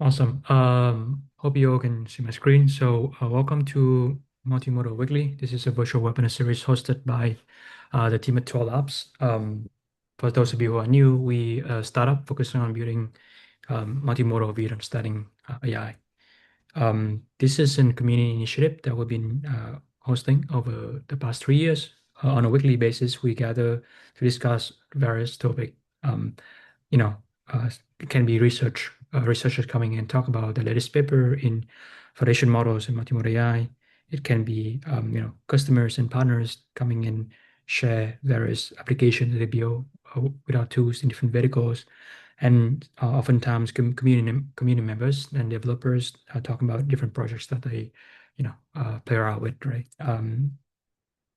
Awesome. Hope you all can see my screen. So, welcome to Multimodal Weekly. This is a virtual webinar series hosted by the team at TwelveLabs. For those of you who are new, we a startup focusing on building multimodal video understanding AI. This is a community initiative that we've been hosting over the past 3 years. On a weekly basis, we gather to discuss various topics. Um, you know, it can be researchers coming in talk about the latest paper in foundation models and multimodal AI. It can be, customers and partners coming in share various applications that they build with our tools in different verticals. And oftentimes community members and developers are talking about different projects that they, play around with, right?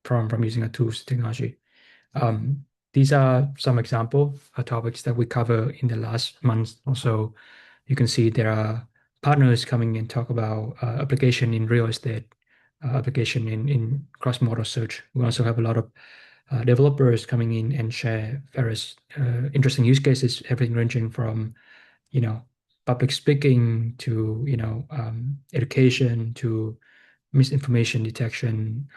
From using our tools technology. Um, these are some example topics that we cover in the last month or so. You can see there are partners coming and talk about application in real estate, application in cross-modal search. We also have a lot of developers coming in and share various interesting use cases, everything ranging from, you know, public speaking to, education to misinformation detection,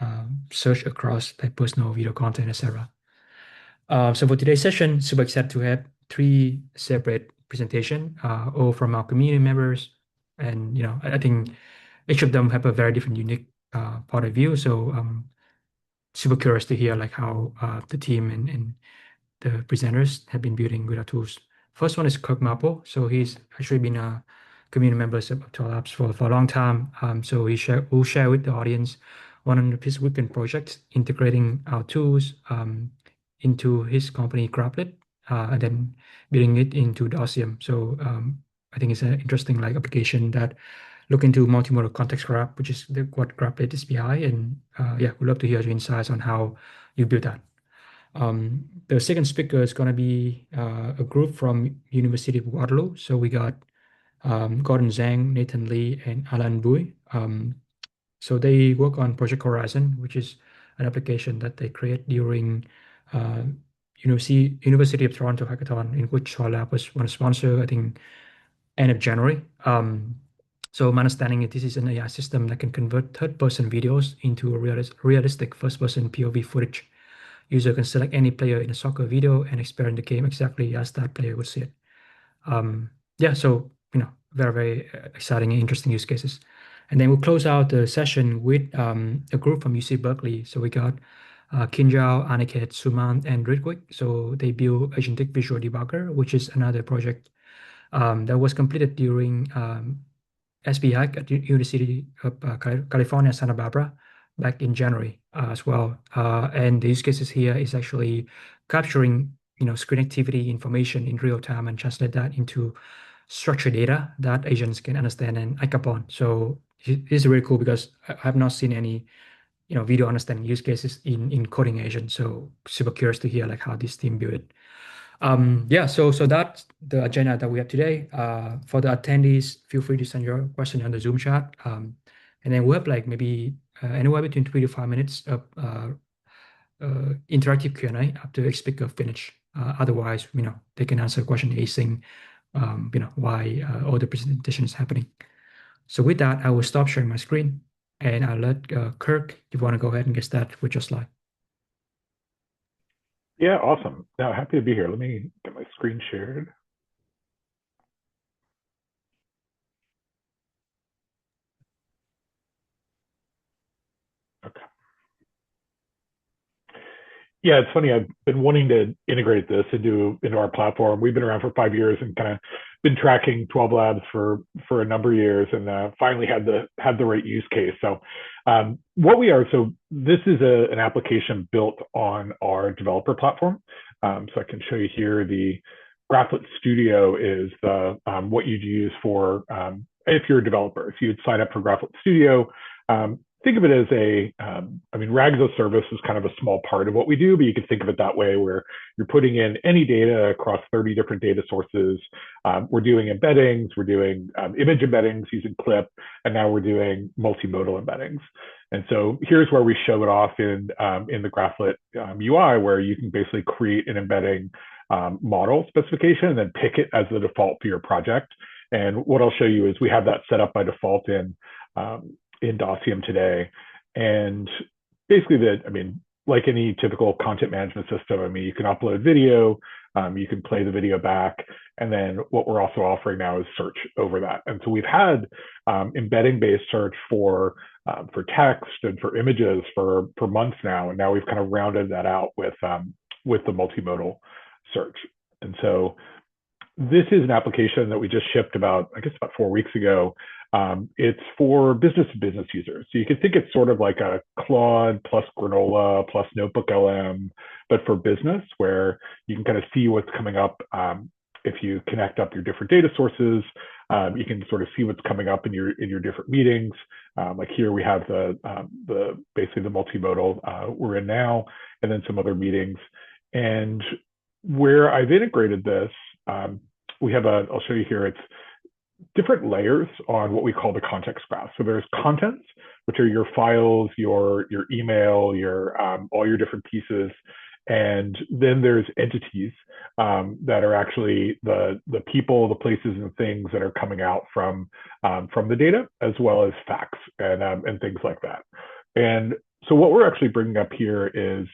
search across like personal video content, etc. So for today's session, super excited to have three separate presentation, all from our community members, and I think each of them have a very different, unique point of view. So super curious to hear like how the team and the presenters have been building with our tools. First one is Kirk Marple. So he's actually been a community member of TwelveLabs for a long time. So will share with the audience one of his weekend projects integrating our tools into his company Graphlit, and then building it into Dossium. So I think it's an interesting like application that look into multimodal context graph, which is what Graphlit is behind. And yeah, we'd love to hear your insights on how you build that. The second speaker is going to be a group from University of Waterloo. So we got Gordon Zhang, Nathan Lee, and Alan Bui. So they work on Project Horizon, which is an application that they create during uh, University of Toronto hackathon, in which TwelveLab was one sponsor, I think, end of January. So my understanding is this is an AI system that can convert third-person videos into a realistic first-person POV footage. User can select any player in a soccer video and experience the game exactly as that player would see it. Yeah, so very, very exciting and interesting use cases. And then we'll close out the session with a group from UC Berkeley. So we got Kinjal, Aniket, Sumanth, and Rithwik. So they build Agentic Visual Debugger, which is another project that was completed during SB Hack at University of California, Santa Barbara, back in January as well. And the use cases here is actually capturing, screen activity information in real time and translate that into structured data that agents can understand and act upon. So it is really cool because I have not seen any, video understanding use cases in coding agents. So super curious to hear like how this team built it. Yeah, so that's the agenda that we have today. For the attendees, feel free to send your question on the Zoom chat. And then we'll have like maybe anywhere between 3 to 5 minutes of interactive Q&A after each speaker finish. Otherwise, they can answer question async, why all the presentation is happening. So with that, I will stop sharing my screen and I'll let Kirk, if you want to go ahead and get started with your slide. Yeah, awesome. Now, happy to be here. Let me get my screen shared. Okay. Yeah, it's funny. I've been wanting to integrate this into our platform. We've been around for 5 years and kind of been tracking TwelveLabs for a number of years, and finally had the right use case. So, what we are so this is an application built on our developer platform. So I can show you here the Graphlit Studio is the what you'd use for if you're a developer. If you'd sign up for Graphlit Studio, think of it as RAG as a service is kind of a small part of what we do, but you can think of it that way, where you're putting in any data across 30 different data sources. We're doing embeddings, we're doing image embeddings using Clip, and now we're doing multimodal embeddings. And so here's where we show it off in the Graphlit UI, where you can basically create an embedding model specification and then pick it as the default for your project. And what I'll show you is we have that set up by default in Dossium today. And basically like any typical content management system, you can upload video, you can play the video back, and then what we're also offering now is search over that. And so we've had embedding-based search for text and for images for months now, and now we've kind of rounded that out with the multimodal search. And so this is an application that we just shipped about 4 weeks ago. It's for business to business users. So you can think it's sort of like a Claude plus Granola plus Notebook LM, but for business, where you can kind of see what's coming up. If you connect up your different data sources, you can sort of see what's coming up in your different meetings. Like here we have basically the multimodal we're in now, and then some other meetings. And where I've integrated this, we have I'll show you here, it's different layers on what we call the context graph. So there's contents, which are your files, your email, all your different pieces. And then there's entities that are actually the people, the places, and things that are coming out from the data, as well as facts and things like that. And so what we're actually bringing up here is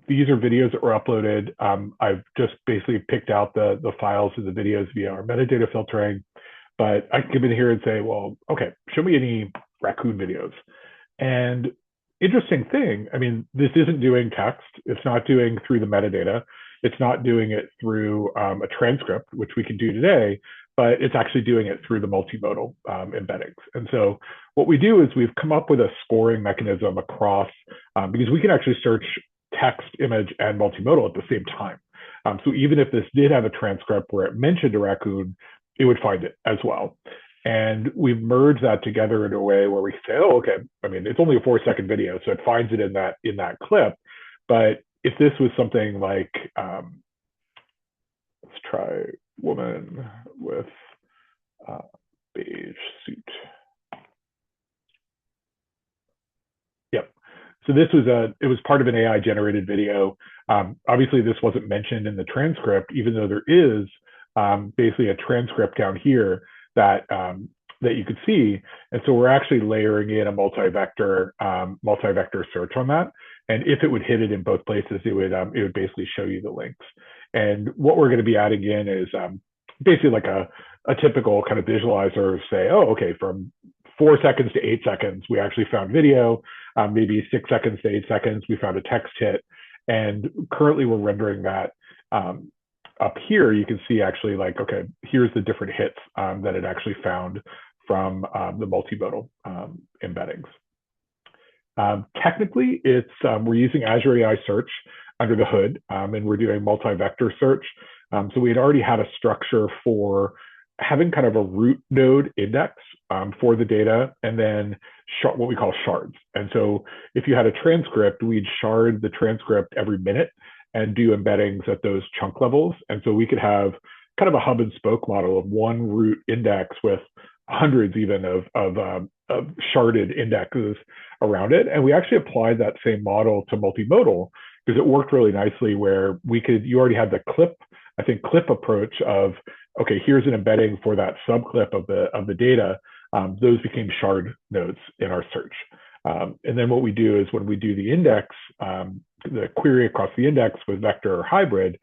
these are videos that were uploaded. I've just basically picked out the files of the videos via our metadata filtering, but I can come in here and say, well, okay, show me any raccoon videos. And interesting thing, this isn't doing text. It's not doing through the metadata. It's not doing it through a transcript, which we can do today, but it's actually doing it through the multimodal embeddings. And so what we do is we've come up with a scoring mechanism across, because we can actually search text, image, and multimodal at the same time. So even if this did have a transcript where it mentioned a raccoon, it would find it as well. And we've merged that together in a way where we say, oh, okay, it's only a 4-second video, so it finds it in that clip. But if this was something like, let's try woman with beige suit. Yep. So this was it was part of an AI generated video. Obviously, this wasn't mentioned in the transcript, even though there is basically a transcript down here that you could see. And so we're actually layering in a multi-vector search on that. And if it would hit it in both places, it would basically show you the links. And what we're going to be adding in is basically like a typical kind of visualizer. Say, oh, okay, from 4 seconds to 8 seconds, we actually found video. Maybe 6 seconds to 8 seconds, we found a text hit. And currently we're rendering that up here. You can see actually like, okay, here's the different hits that it actually found from the multimodal embeddings. Technically, we're using Azure AI Search under the hood, and we're doing multi-vector search. So we had already had a structure for having kind of a root node index for the data, and then what we call shards. And so if you had a transcript, we'd shard the transcript every minute and do embeddings at those chunk levels. And so we could have kind of a hub and spoke model of one root index with hundreds even of sharded indexes around it. And we actually applied that same model to multimodal because it worked really nicely where you already had the clip approach of, okay, here's an embedding for that subclip of the data. Those became shard nodes in our search. And then what we do is when we do the index, the query across the index with vector or hybrid,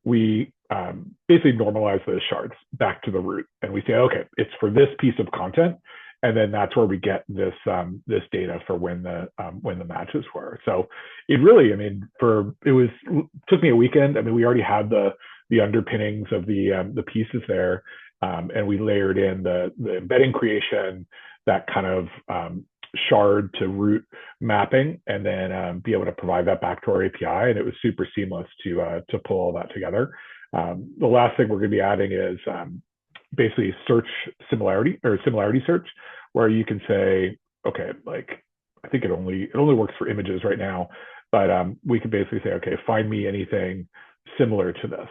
we basically normalize those shards back to the root. And we say, okay, it's for this piece of content. And then that's where we get this data for when the matches were. So it really, took me a weekend. We already had the underpinnings of the pieces there. And we layered in the embedding creation, that kind of shard to root mapping, and then be able to provide that back to our API. And it was super seamless to pull all that together. The last thing we're going to be adding is basically search similarity search, where you can say, okay, like I think it only works for images right now, but we can basically say, okay, find me anything similar to this.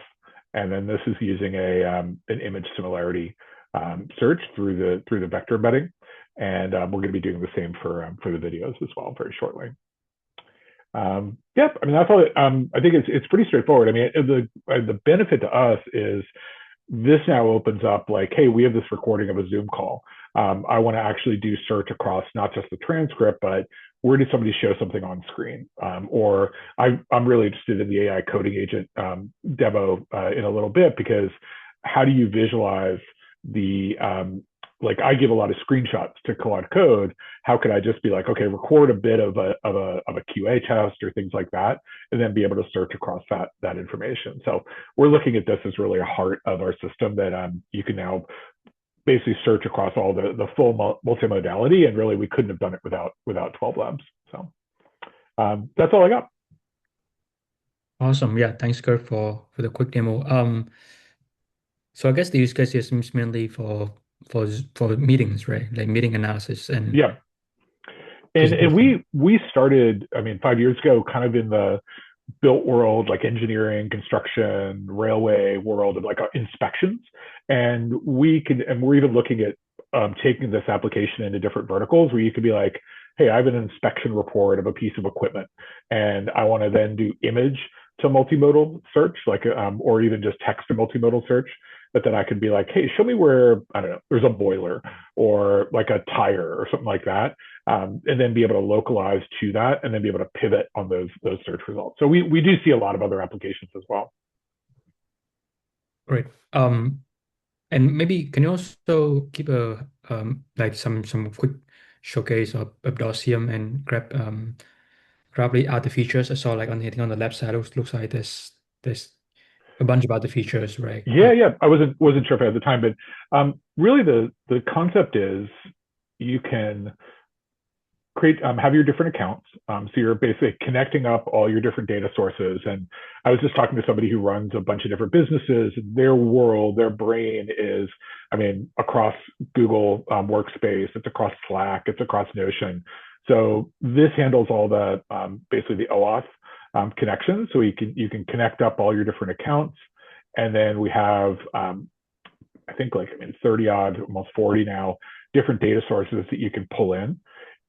And then this is using an image similarity search through the vector embedding. And we're going to be doing the same for the videos as well very shortly. Yep, that's all. I think it's pretty straightforward. The benefit to us is This now opens up like, hey, we have this recording of a Zoom call. I want to actually do search across not just the transcript, but where did somebody show something on screen? Or I'm really interested in the AI coding agent demo in a little bit, because how do you visualize the like I give a lot of screenshots to Claude Code. How could I just be like, okay, record a bit of a QA test or things like that, and then be able to search across that information. So we're looking at this as really a heart of our system that you can now basically search across all the full multimodality, and really we couldn't have done it without 12Labs. So that's all I got. Awesome. Yeah, thanks, Kirk, for the quick demo. So I guess the use case is mainly for meetings, right? Like meeting analysis and Yeah. just And we started, I mean, 5 years ago, kind of in the built world, like engineering, construction, railway world of like inspections. And we're even looking at taking this application into different verticals where you could be like, hey, I have an inspection report of a piece of equipment, and I want to then do image to multimodal search, like, or even just text to multimodal search. But then I could be like, hey, show me where, I don't know, there's a boiler or like a tire or something like that, and then be able to localize to that, and then be able to pivot on those search results. So we do see a lot of other applications as well. great. And maybe can you also keep a like some quick showcase of Dossium and Graphlit other features? I saw like on hitting on the left side, looks like there's a bunch of other features, right? Yeah. I wasn't sure if I had the time, but really the concept is you can create have your different accounts. So you're basically connecting up all your different data sources. And I was just talking to somebody who runs a bunch of different businesses. Their world, their brain is, I mean, across Google Workspace, it's across Slack, it's across Notion. So this handles all the basically the OAuth connections. So you can connect up all your different accounts, and then we have I think like, I mean, 30 odd, almost 40 now, different data sources that you can pull in.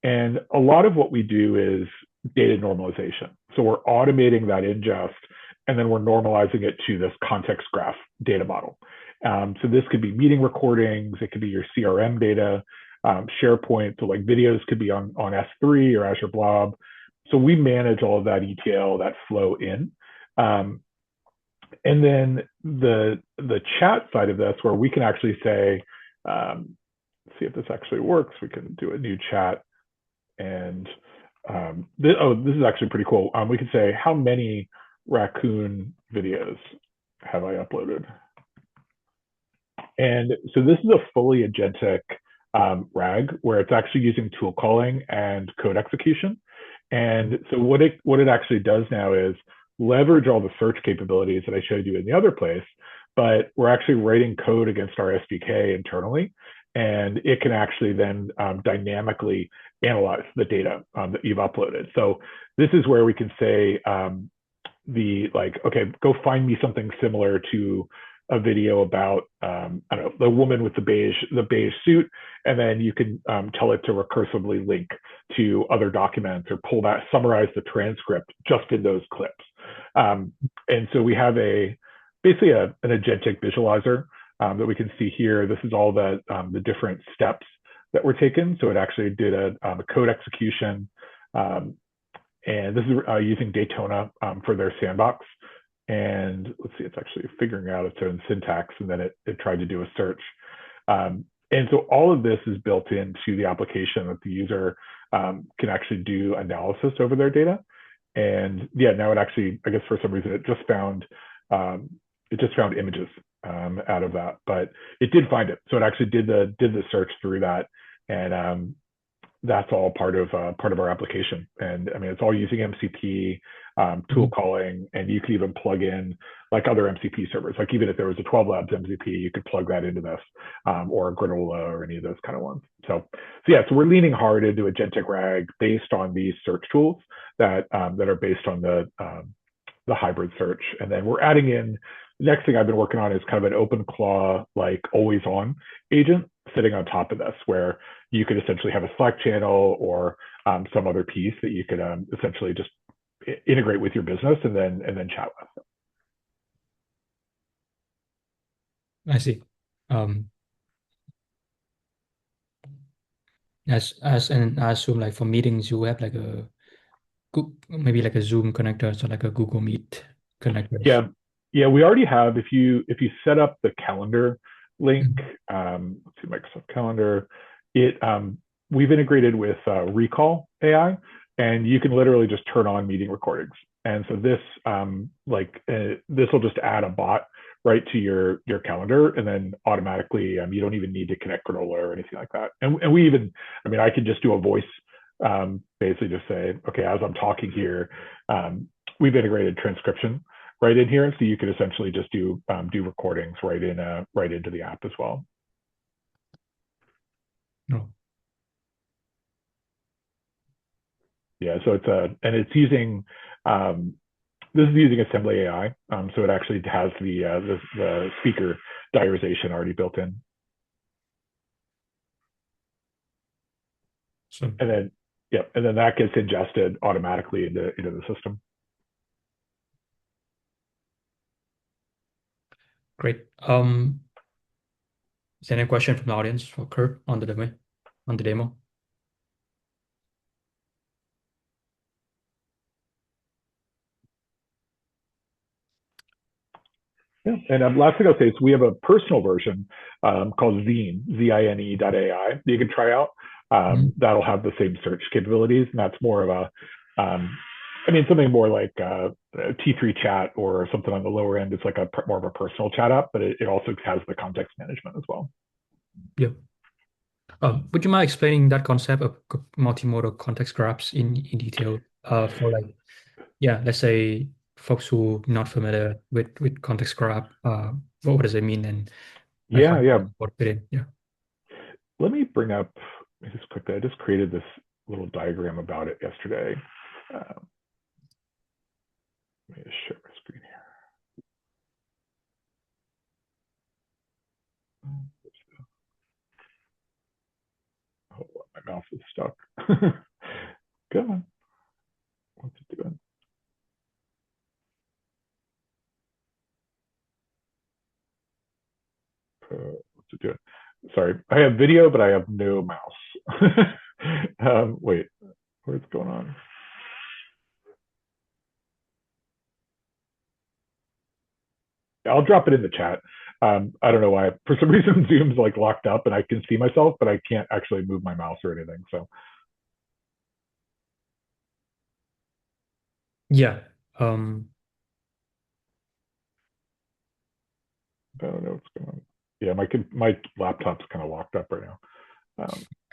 And a lot of what we do is data normalization. So we're automating that ingest, and then we're normalizing it to this context graph data model. So this could be meeting recordings, it could be your CRM data, SharePoint. So like videos could be on S3 or Azure Blob. So we manage all of that ETL, that flow in. And then the chat side of this, where we can actually say, let's see if this actually works. We can do a new chat, and this is actually pretty cool. We can say, how many raccoon videos have I uploaded? And so this is a fully agentic RAG, where it's actually using tool calling and code execution. And so what it actually does now is leverage all the search capabilities that I showed you in the other place, but we're actually writing code against our SDK internally, and it can actually then dynamically analyze the data that you've uploaded. So this is where we can say okay, go find me something similar to a video about I don't know, the woman with the beige suit, and then you can tell it to recursively link to other documents or summarize the transcript just in those clips. And so we have basically an agentic visualizer that we can see here. This is all the different steps that were taken. So it actually did a code execution, and this is using Daytona for their sandbox. And let's see, it's actually figuring out its own syntax, and then it tried to do a search. And so all of this is built into the application that the user can actually do analysis over their data. And yeah, now it actually, I guess for some reason, it just found images out of that, but it did find it. So it actually did the search through that, and that's all part of our application. And I mean, it's all using MCP, tool calling, and you can even plug in like other MCP servers. Like even if there was a 12Labs MCP, you could plug that into this, or a Granola or any of those kind of ones. So yeah, so we're leaning hard into agentic RAG based on these search tools that are based on the hybrid search. And then we're adding in, the next thing I've been working on is kind of an OpenClaw, like always on agent sitting on top of this, where you could essentially have a Slack channel or some other piece that you could essentially just integrate with your business and then chat with. I see. Um, and I assume like for meetings you have like maybe like a Zoom connectors or like a Google Meet connectors. Yeah, yeah, we already have. If you set up the calendar link, Mhm. let's see, Microsoft Calendar, it we've integrated with Recall AI, and you can literally just turn on meeting recordings. And so this will just add a bot right to your calendar, and then automatically you don't even need to connect Granola or anything like that. And we even, I mean, I could just do a voice, basically just say, okay, as I'm talking here, we've integrated transcription right in here, so you could essentially just do recordings right into the app as well. No. Yeah, so it's using this is using Assembly AI, so it actually has the speaker diarization already built in, So and then and then that gets ingested automatically into the system. great. Is there any question from the audience for Kirk on the demo? On the demo? Yeah, and last thing I'll say is we have a personal version called Zine, ZINE.ai that you can try out. Mhm. That'll have the same search capabilities, and that's more of something more like T3 chat or something on the lower end. It's like more of a personal chat app, but it also has the context management as well. Yep. Would you mind explaining that concept of multimodal context graphs in detail? For like, yeah, let's say folks who not familiar with context graph, what does it mean and like how Yeah, yeah. what fit in? Yeah. Let me bring up just quickly. I just created this little diagram about it yesterday. Let me just share my screen here. Oh, my mouse is stuck. Come on. What's it doing? What's it doing? Sorry, I have video, but I have no mouse. Wait, what's going on? I'll drop it in the chat. I don't know why. For some reason, Zoom's like locked up, and I can see myself, but I can't actually move my mouse or anything. So Yeah. Um, I don't know what's going on. Yeah, my laptop's kind of locked up right now.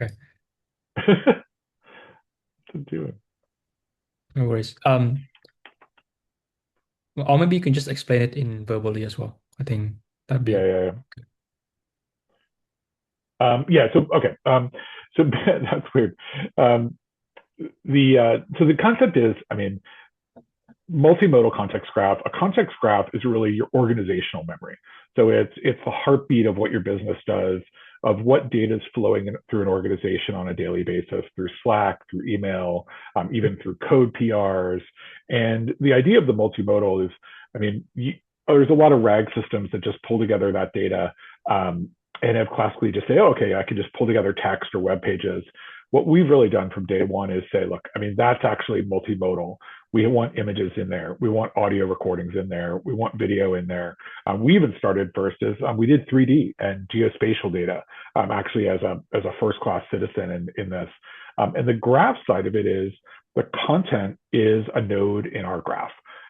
okay. What's it doing? No worries. Or maybe you can just explain it in verbally as well. I think that'd Yeah, be yeah, yeah. Yeah. So okay. So that's weird. Um, the concept is, I mean, multimodal context graph. A context graph is really your organizational memory. So it's the heartbeat of what your business does, of what data is flowing through an organization on a daily basis, through Slack, through email, even through code PRs. And the idea of the multimodal is, I mean, there's a lot of RAG systems that just pull together that data, and have classically just say, oh, okay, I can just pull together text or web pages. What we've really done from day one is say, look, I mean, that's actually multimodal. We want images in there. We want audio recordings in there. We want video in there. We even started first as we did 3D and geospatial data, actually as a first class citizen in this. And the graph side of it is the content is a node in our graph,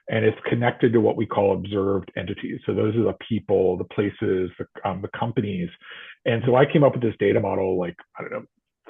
and it's connected to what we call observed entities. So those are the people, the places, the companies. And so I came up with this data model, like, I don't know,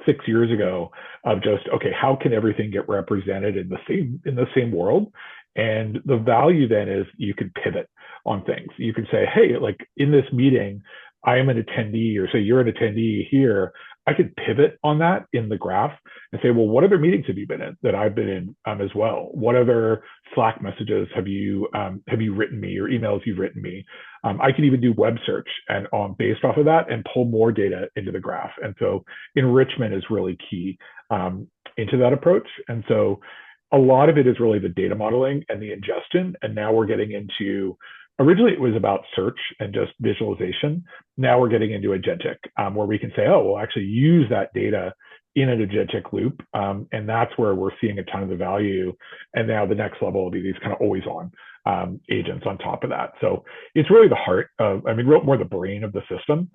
6 years ago, of just, okay, how can everything get represented in the same world? And the value then is you can pivot on things. You can say, hey, like in this meeting, I am an attendee, or say you're an attendee here. I could pivot on that in the graph and say, well, what other meetings have you been in that I've been in as well? What other Slack messages have you written me, or emails you've written me? I can even do web search and based off of that, and pull more data into the graph. And so enrichment is really key into that approach. And so a lot of it is really the data modeling and the ingestion. And now we're getting into originally it was about search and just visualization. Now we're getting into agentic, where we can say, oh, we'll actually use that data in an agentic loop. And that's where we're seeing a ton of the value. And now the next level will be these kind of always on agents on top of that. So it's really the heart of, I mean, more the brain of the system,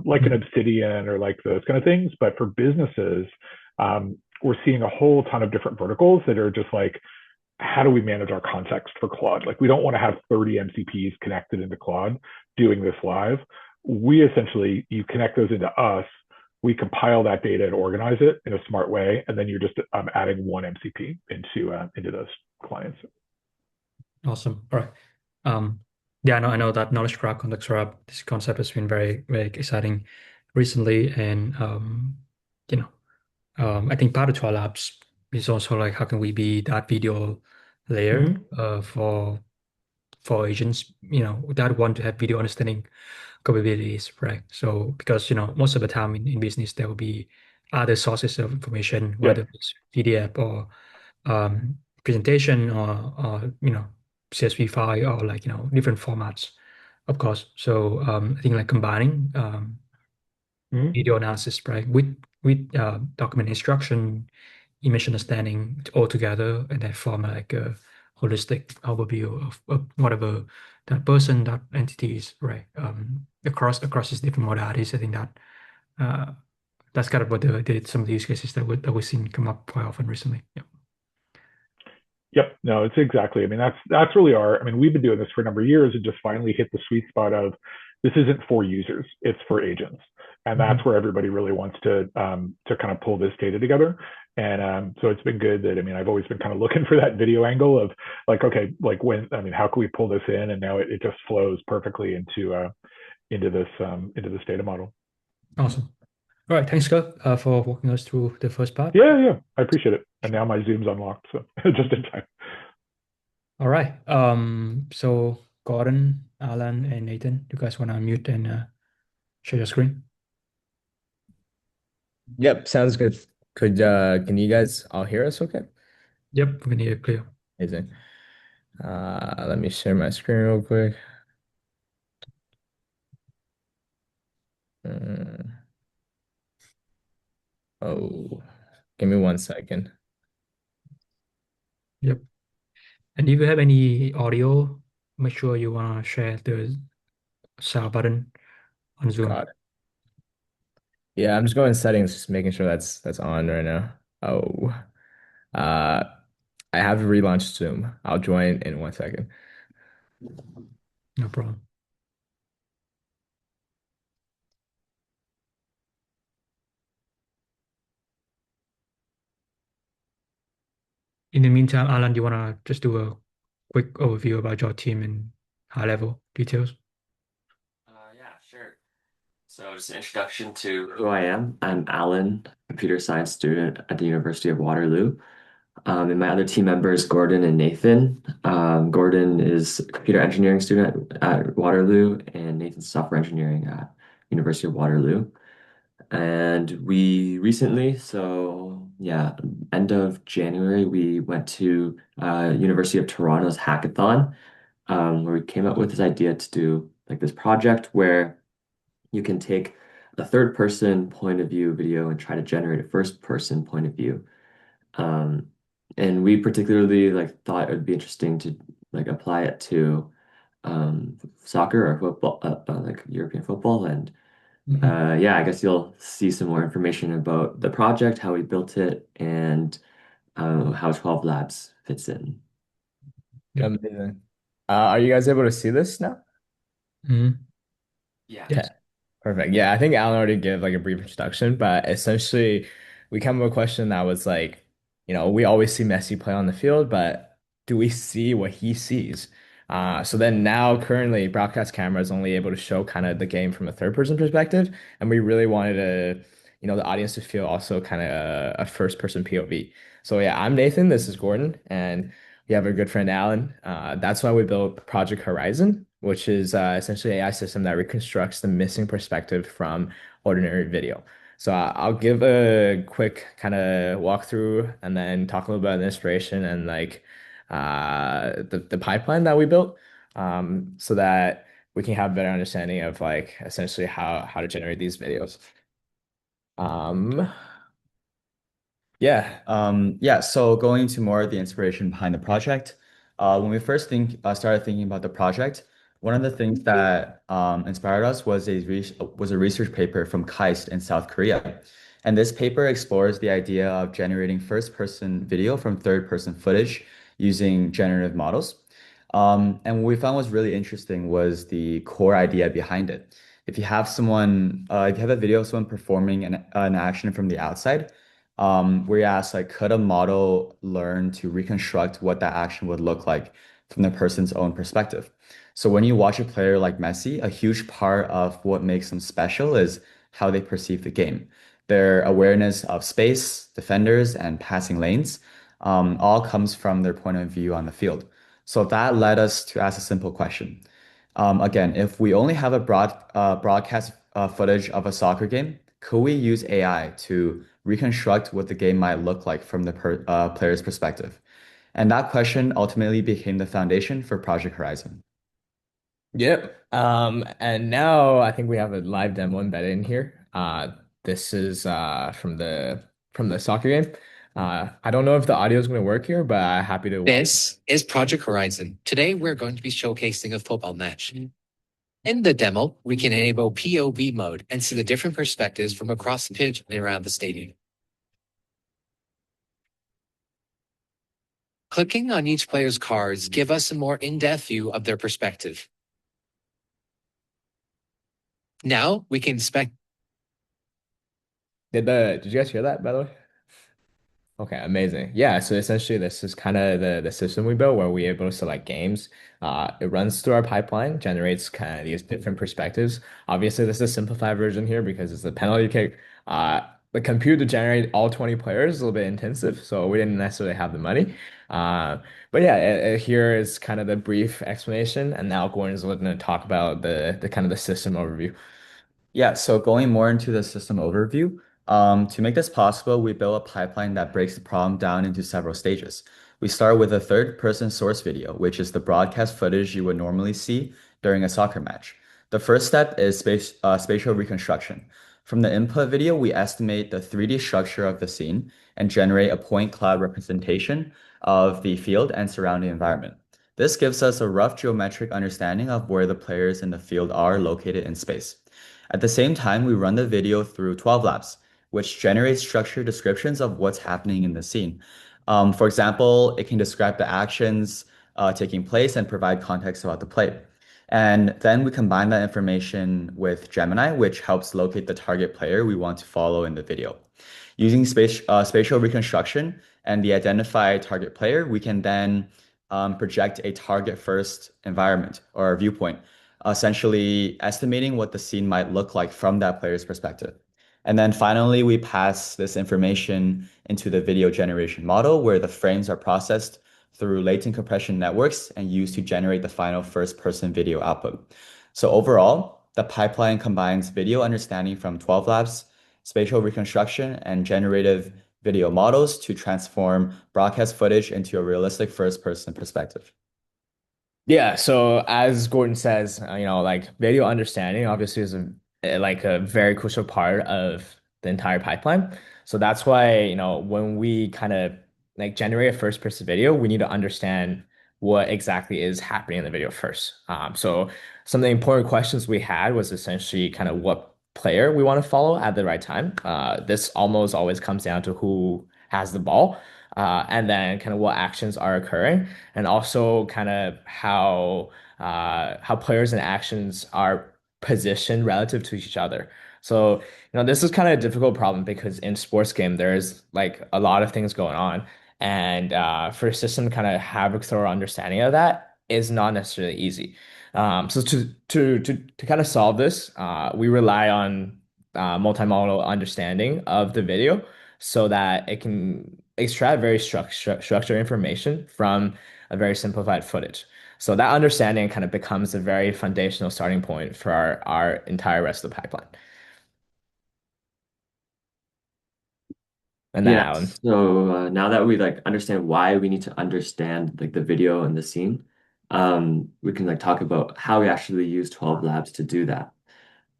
like an Mhm. Obsidian or like those kind of things. But for businesses, we're seeing a whole ton of different verticals that are just like, how do we manage our context for Claude? Like, we don't want to have 30 MCPs connected into Claude doing this live. We essentially, you connect those into us, we compile that data and organize it in a smart way, and then you're just adding one MCP into those clients. Awesome. All right. Um, yeah, I know that knowledge graph, context graph, this concept has been very, very exciting recently. And you know, I think part of TwelveLabs is also like how can we be that video layer Mm-hmm. for agents, that want to have video understanding capabilities, right? So because most of the time in business there will be other sources of information, whether Yep. it's PDF or presentation or CSV file or like different formats, of course. So I think like combining Mm-hmm. video analysis, right, with document instruction, image understanding all together, and then form like a holistic overview of whatever that person, that entity is, right? Across these different modalities. I think that uh, that's kind of what some of the use cases that we've seen come up quite often recently. Yeah. Yep. No, it's exactly. I mean, that's really our. I mean, we've been doing this for a number of years and just finally hit the sweet spot of this isn't for users, it's for agents, and that's Mhm. where everybody really wants to kind of pull this data together. And so it's been good that, I mean, I've always been kind of looking for that video angle of like, okay, like when, I mean, how can we pull this in? And now it just flows perfectly into this data model. Awesome. All right. Thanks, Scott, for walking us through the first part. Yeah, yeah, I appreciate it. And now my Zoom's unlocked, so just in time. All right. So Gordon, Alan, and Nathan, you guys want to unmute and share your screen? Yep, sounds good. Can you guys all hear us okay? Yep, we can hear you clear. Amazing. Let me share my screen real quick. Uh, oh, give me 1 second. Yep. And if you have any audio, make sure you want to share the share button on Zoom. Got it. Yeah, I'm just going to settings, just making sure that's on right now. Oh, uh, I have relaunched Zoom. I'll join in 1 second. No problem. In the meantime, Alan, do you want to just do a quick overview about your team and high level details? Yeah, sure. So just an introduction to who I am. I'm Alan, computer science student at the University of Waterloo. And my other team members, Gordon and Nathan. Gordon is a computer engineering student at Waterloo, and Nathan's software engineering at University of Waterloo. And we recently, so yeah, end of January, we went to University of Toronto's hackathon, where we came up with this idea to do like this project where you can take a third person point of view video and try to generate a first person point of view. Um, and we particularly like thought it would be interesting to like apply it to soccer or football, like European football. And Hmm. yeah, I guess you'll see some more information about the project, how we built it, and how 12 Labs fits in. Yep. Amazing. Are you guys able to see this now? Hmm. Yeah. Okay. Yes. Perfect. Yeah, I think Alan already gave like a brief introduction, but essentially we come to a question that was like, we always see Messi play on the field, but do we see what he sees? So then now currently broadcast camera is only able to show kind of the game from a third person perspective, and we really wanted the audience to feel also kind of a first person POV. So yeah, I'm Nathan, this is Gordon, and we have our good friend Alan. That's why we built Project Horizon, which is essentially an AI system that reconstructs the missing perspective from ordinary video. So I'll give a quick kind of walkthrough and then talk a little bit about the inspiration and like the pipeline that we built. so that we can have a better understanding of like essentially how to generate these videos. Um, yeah. Yeah, so going into more of the inspiration behind the project, when we first started thinking about the project, one of the things that inspired us was a research paper from KAIST in South Korea. And this paper explores the idea of generating first-person video from third-person footage using generative models. And what we found was really interesting was the core idea behind it. If you have a video of someone performing an action from the outside, where you ask like, could a model learn to reconstruct what that action would look like from the person's own perspective? So when you watch a player like Messi, a huge part of what makes them special is how they perceive the game. Their awareness of space, defenders, and passing lanes, all comes from their point of view on the field. So that led us to ask a simple question. Again, if we only have a broadcast footage of a soccer game, could we use AI to reconstruct what the game might look like from the player's perspective? And that question ultimately became the foundation for Project Horizon. Yep. And now I think we have a live demo embedded in here. This is from the soccer game. I don't know if the audio is going to work here, but I'm happy to. This is Project Horizon. Today, we're going to be showcasing a football match. In the demo, we can enable POV mode and see the different perspectives from across the pitch and around the stadium. Clicking on each player's cards give us a more in-depth view of their perspective. Now we can inspect. Did you guys hear that, by the way? Okay, amazing. Yeah, so essentially this is kind of the system we built where we're able to select games. It runs through our pipeline, generates kind of these different perspectives. Obviously, this is a simplified version here because it's a penalty kick. The compute to generate all 20 players is a little bit intensive, so we didn't necessarily have the money. But yeah, here is kind of the brief explanation, and now Gordon is going to talk about the kind of the system overview. Yeah, so going more into the system overview, to make this possible, we built a pipeline that breaks the problem down into several stages. We start with a third-person source video, which is the broadcast footage you would normally see during a soccer match. The first step is spatial reconstruction. From the input video, we estimate the 3D structure of the scene and generate a point cloud representation of the field and surrounding environment. This gives us a rough geometric understanding of where the players in the field are located in space. At the same time, we run the video through TwelveLabs, which generates structured descriptions of what's happening in the scene. For example, it can describe the actions taking place and provide context about the play. And then we combine that information with Gemini, which helps locate the target player we want to follow in the video. Using spatial reconstruction and the identified target player, we can then project a target first environment or viewpoint, essentially estimating what the scene might look like from that player's perspective. And then finally, we pass this information into the video generation model where the frames are processed through latent compression networks and used to generate the final first person video output. So overall, the pipeline combines video understanding from TwelveLabs, spatial reconstruction, and generative video models to transform broadcast footage into a realistic first person perspective. Yeah, so as Gordon says, like video understanding obviously is like a very crucial part of the entire pipeline. So that's why, when we kind of like generate a first person video, we need to understand what exactly is happening in the video first. So some of the important questions we had was essentially kind of what player we want to follow at the right time. This almost always comes down to who has the ball, and then kind of what actions are occurring and also kind of how players and actions are positioned relative to each other. So, this is kind of a difficult problem because in sports game there's like a lot of things going on, and for a system to kind of have a thorough understanding of that is not necessarily easy. So to kind of solve this, we rely on multimodal understanding of the video so that it can extract very structured information from a very simplified footage. So that understanding kind of becomes a very foundational starting point for our entire rest of the pipeline. And then Yeah, Alan. so now that we like understand why we need to understand like the video and the scene, we can like talk about how we actually use TwelveLabs to do that.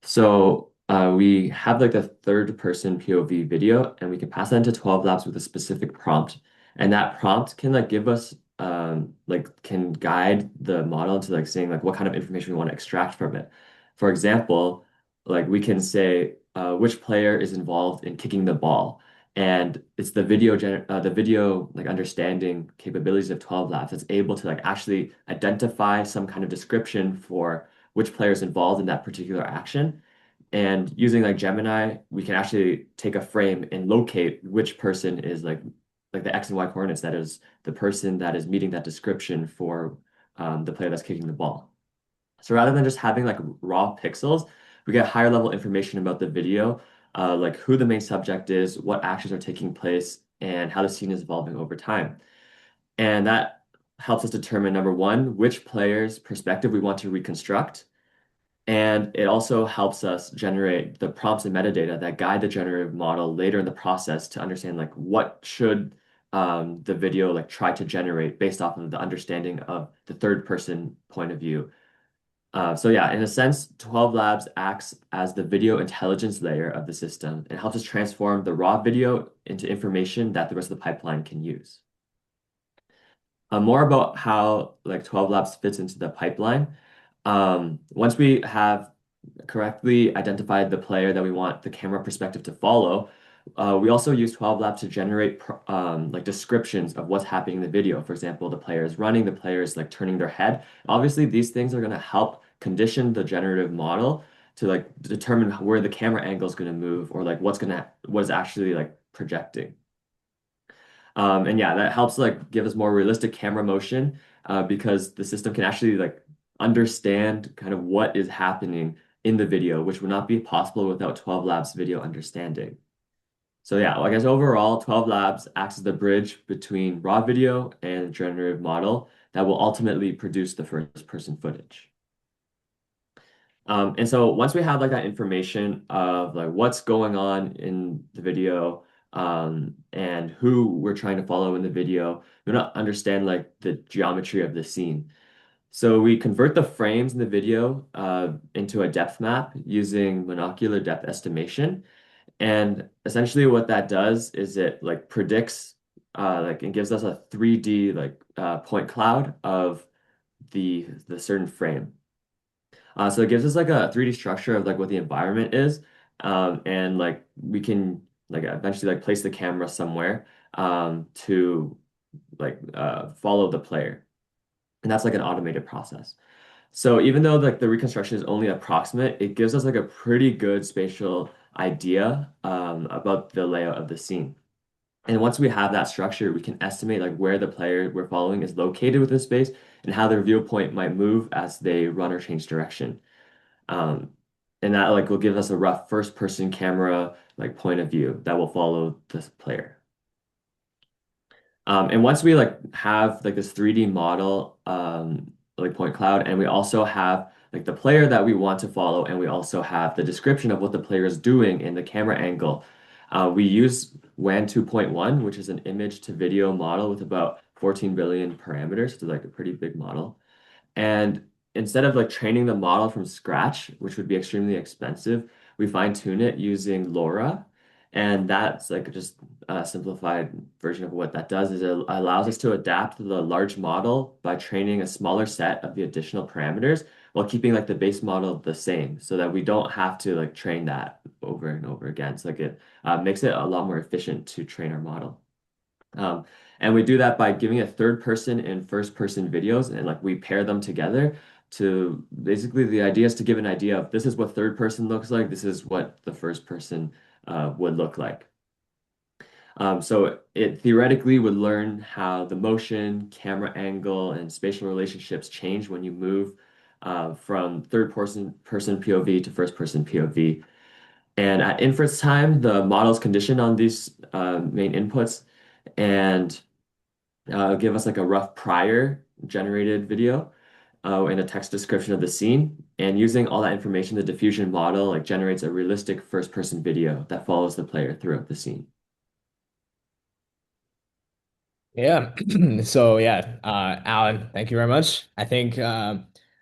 So we have like a third person POV video, and we can pass that into TwelveLabs with a specific prompt. And that prompt can like give us like can guide the model into like saying like what kind of information we want to extract from it. For example, like we can say which player is involved in kicking the ball. And it's the video like understanding capabilities of TwelveLabs that's able to like actually identify some kind of description for which player is involved in that particular action. And using like Gemini, we can actually take a frame and locate which person is like the X and Y coordinates, that is the person that is meeting that description for the player that's kicking the ball. So rather than just having like raw pixels, we get higher level information about the video, like who the main subject is, what actions are taking place, and how the scene is evolving over time. And that helps us determine, number one, which player's perspective we want to reconstruct. And it also helps us generate the prompts and metadata that guide the generative model later in the process to understand like what should the video like try to generate based off of the understanding of the third person point of view. So yeah, in a sense, TwelveLabs acts as the video intelligence layer of the system and helps us transform the raw video into information that the rest of the pipeline can use. More about how like TwelveLabs fits into the pipeline. Once we have correctly identified the player that we want the camera perspective to follow, we also use TwelveLabs to generate like descriptions of what's happening in the video. For example, the player is running, the player is like turning their head. Obviously, these things are going to help condition the generative model to like determine where the camera angle is going to move or like what is actually like projecting. And yeah, that helps like give us more realistic camera motion because the system can actually like understand kind of what is happening in the video, which would not be possible without TwelveLabs video understanding. So yeah, I guess overall, TwelveLabs acts as the bridge between raw video and generative model that will ultimately produce the first person footage. And so once we have like that information of like what's going on in the video and who we're trying to follow in the video, we want to understand like the geometry of the scene. So we convert the frames in the video into a depth map using monocular depth estimation. And essentially what that does is it like predicts like it gives us a 3D like point cloud of the certain frame. So it gives us like a 3D structure of like what the environment is. And like we can like eventually like place the camera somewhere to like follow the player. And that's like an automated process. So even though like the reconstruction is only approximate, it gives us like a pretty good spatial idea about the layout of the scene. And once we have that structure, we can estimate like where the player we're following is located within space and how their viewpoint might move as they run or change direction. Um, and that like will give us a rough first person camera like point of view that will follow this player. And once we like have like this 3D model like point cloud, and we also have like the player that we want to follow, and we also have the description of what the player is doing in the camera angle. We use WAN 2.1, which is an image to video model with about 14 billion parameters. So like a pretty big model. And instead of like training the model from scratch, which would be extremely expensive, we fine tune it using LoRa. And that's like just a simplified version of what that does is it allows us to adapt the large model by training a smaller set of the additional parameters while keeping like the base model the same so that we don't have to like train that over and over again. So like it makes it a lot more efficient to train our model. And we do that by giving it third person and first person videos and like we pair them together to basically the idea is to give an idea of this is what third person looks like, this is what the first person would look like. So it theoretically would learn how the motion, camera angle, and spatial relationships change when you move from third person POV to first person POV. And at inference time, the model is conditioned on these main inputs and give us like a rough prior generated video and a text description of the scene. And using all that information, the diffusion model like generates a realistic first person video that follows the player throughout the scene. Yeah. So yeah, Alan, thank you very much. I think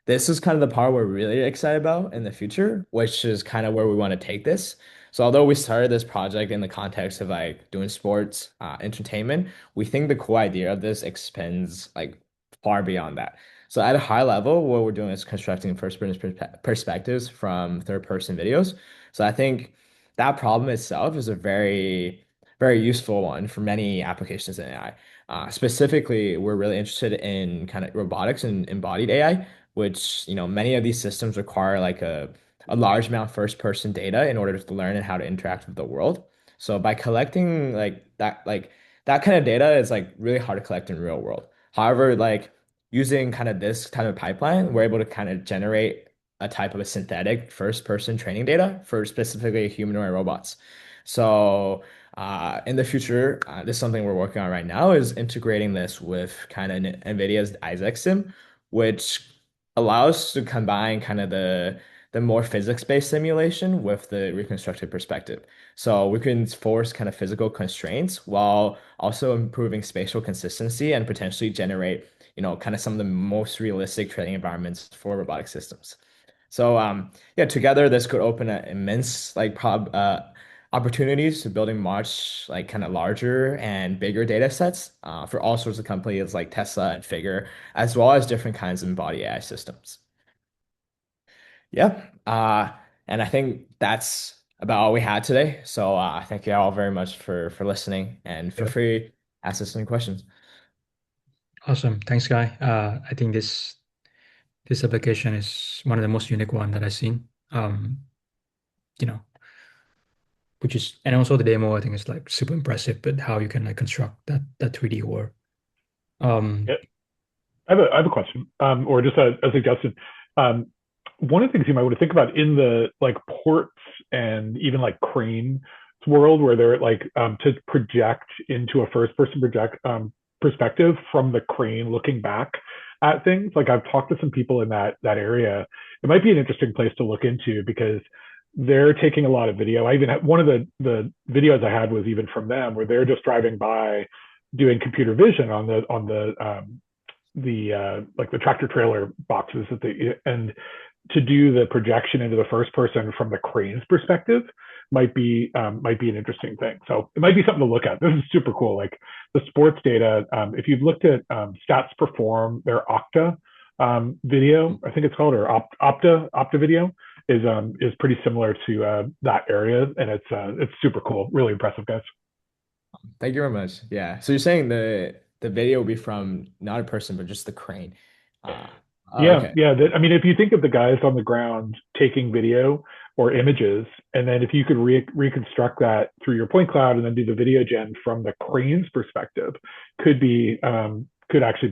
this is kind of the part we're really excited about in the future, which is kind of where we want to take this. So although we started this project in the context of like doing sports, entertainment, we think the core idea of this extends like far beyond that. So at a high level, what we're doing is constructing first-person perspectives from third-person videos. So I think that problem itself is a very useful one for many applications in AI. Specifically, we're really interested in kind of robotics and embodied AI, which, many of these systems require like a large amount of first person data in order to learn and how to interact with the world. So by collecting like that kind of data is like really hard to collect in real world. However, like using kind of this kind of pipeline, we're able to kind of generate a type of a synthetic first person training data for specifically humanoid robots. So in the future, this is something we're working on right now is integrating this with kind of NVIDIA's Isaac Sim, which allows us to combine kind of the more physics-based simulation with the reconstructed perspective. So we can force kind of physical constraints while also improving spatial consistency and potentially generate, kind of some of the most realistic training environments for robotic systems. So yeah, together this could open an immense like prob opportunities to building much like kind of larger and bigger data sets for all sorts of companies like Tesla and Figure, as well as different kinds of embodied AI systems. Yeah, and I think that's about all we had today. So thank you all very much for listening, and feel Yeah. free to ask us any questions. Awesome. Thanks, Guy. I think this application is one of the most unique one that I've seen. You know, which is, and also the demo I think is like super impressive, but how you can like construct that 3D world. Yeah. I have a question, or just a suggestion. Um, One of the things you might want to think about in the like ports and even like crane world, where they're like to project into a first person project perspective from the crane looking back at things. Like I've talked to some people in that area. It might be an interesting place to look into because they're taking a lot of video. I even had one of the videos I had was even from them where they're just driving by doing computer vision on the like the tractor trailer boxes that they, and to do the projection into the first person from the crane's perspective might be an interesting thing. So it might be something to look at. This is super cool. Like the sports data, if you've looked at Stats Perform, their Okta video, I think it's called, or Opta video is pretty similar to that area, and it's super cool. Really impressive, guys. Thank you very much. Yeah. So you're saying the video will be from not a person, but just the crane. Uh, Yeah, okay. yeah. I mean, if you think of the guys on the ground taking video or images, and then if you could reconstruct that through your point cloud and then do the video gen from the crane's perspective, could actually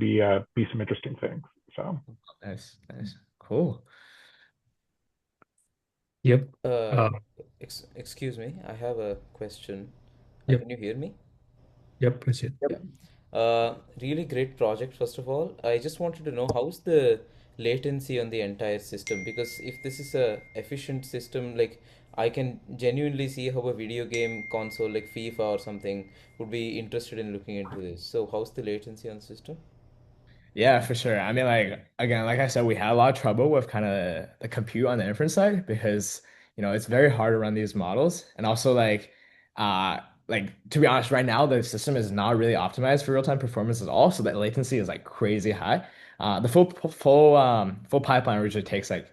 be some interesting things. So Nice, nice. Cool. Yep. Uh, Uh, excuse me, I have a question. yep. Can you hear me? Yep. That's it. Yeah. Really great project, first of all. I just wanted to know how's the latency on the entire system? Because if this is a efficient system, like I can genuinely see how a video game console like FIFA or something would be interested in looking into this. So how's the latency on the system? Yeah, for sure. I mean, like again, like I said, we had a lot of trouble with kind of the compute on the inference side because it's very hard to run these models, and also like to be honest, right now the system is not really optimized for real-time performance at all, so that latency is like crazy high. The full pipeline usually takes like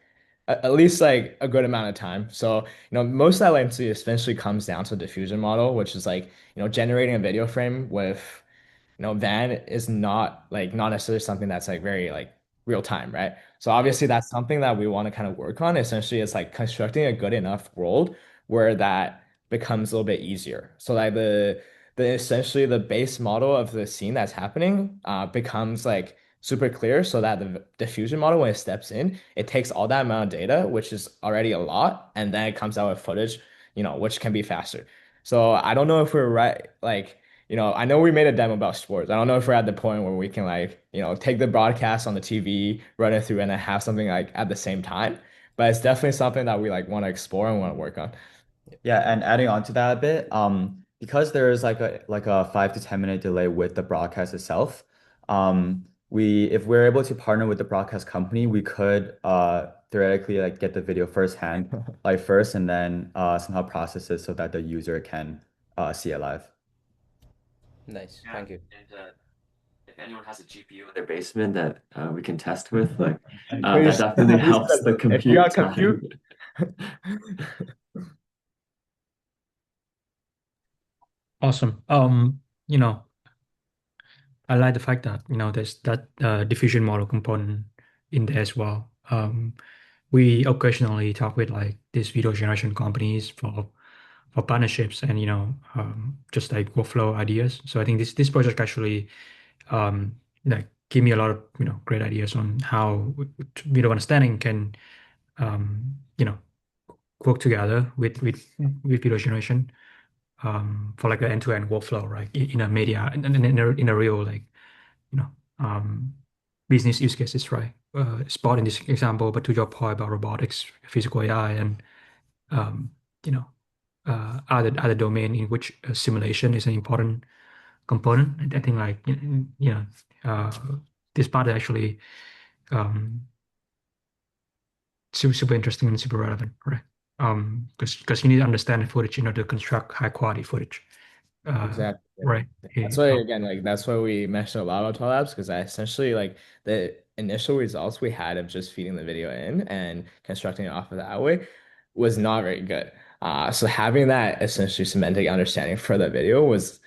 at least like a good amount of time. So most of that latency essentially comes down to the diffusion model, which is like generating a video frame with van is not necessarily something that's like very like real time, right? So obviously that's something that we want to kind of work on. Essentially, it's like constructing a good enough world where that becomes a little bit easier. So like the essentially the base model of the scene that's happening becomes like super clear so that the diffusion model when it steps in, it takes all that amount of data, which is already a lot, and then it comes out with footage, which can be faster. So I don't know if we're right, like I know we made a demo about sports. I don't know if we're at the point where we can like, take the broadcast on the TV, run it through, and then have something like at the same time. But it's definitely something that we like want to explore and want to work on. Yeah, and adding on to that a bit, because there is like a 5 to 10 minute delay with the broadcast itself, if we're able to partner with the broadcast company, we could theoretically like get the video firsthand, like first, and then somehow process it so that the user can see it live. Nice. Yeah, Thank you. and if anyone has a GPU in their basement that we can test with, like Please, that definitely please helps the if you compute got time. compute. Awesome. You know, I like the fact that, there's that diffusion model component in there as well. We occasionally talk with like these video generation companies for partnerships and, just like workflow ideas. So I think this project actually like give me a lot of, great ideas on how video understanding can, you know, work together with video generation for like an end-to-end workflow, right? In a media, in a real like, you know, business use cases, right? Spot in this example, but to your point about robotics, physical AI, and um, you know, other domain in which simulation is an important component. I think like uh, this part is actually um, super interesting and super relevant, right? Because you need to understand the footage in order to construct high quality footage. Exactly. Right. That's why again, like that's why we mentioned a lot about TwelveLabs because I essentially like the initial results we had of just feeding the video in and constructing it off of that way was not very good. So having that essentially semantic understanding for the video was